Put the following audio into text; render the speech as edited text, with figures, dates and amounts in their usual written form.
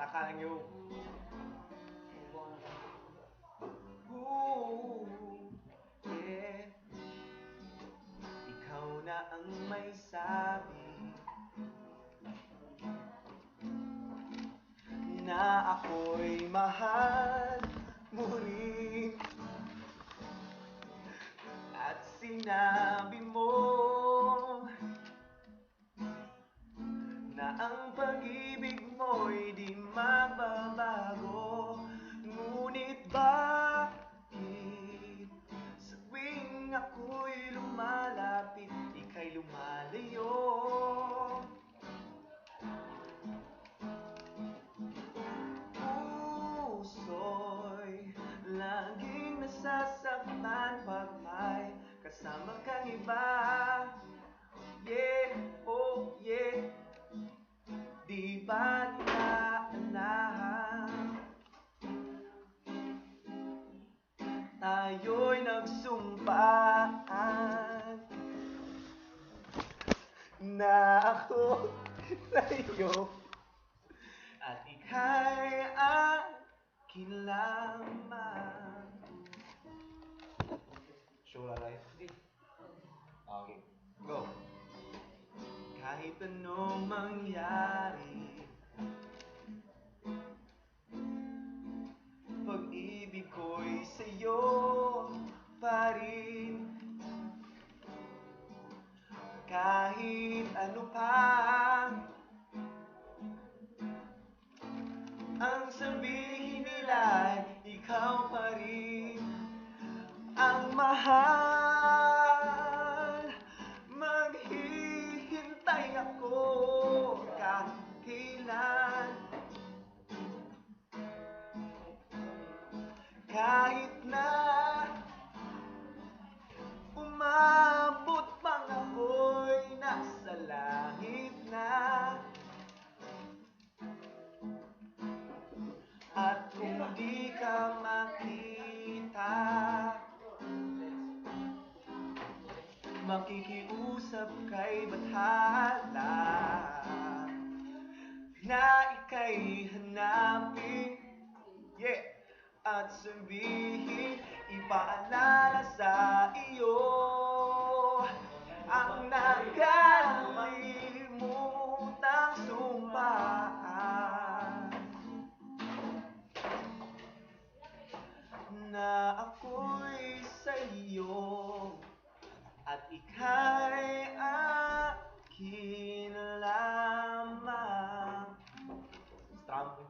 akala nyo. Yeah. Ikaw na ang may sabi na ako'y mahal mo rin. At sinabi mo na ang pag-ibig mo'y di magbabago. Ngunit bakit sa tuwing ako'y lumalapit, ika'y lumalayo? Puso'y laging nasasaktan pag may kasama kang iba. Yeah, oh yeah. Di ba inaalam tayo'y nagsumpaan na ako sa'yo at ika'y akin lamang. Sure, right? Okay, go. Kahit anong mangyari, pag-ibig ko'y sa'yo pa rin. Kahit ano pa ang sabihin nila'y ikaw pa rin ang mahal. Maghihintay ako kahit kailan, kahit na umabot pang ako'y nasa langit na. At kung di ka makita, makikiusap kay Bathala na ika'y hanapin, yeah, at sabihin, ipaalala sa iyo ang nagkalimutang sumpaan na ako'y sa'yo at ika'y akin lamang. Strum.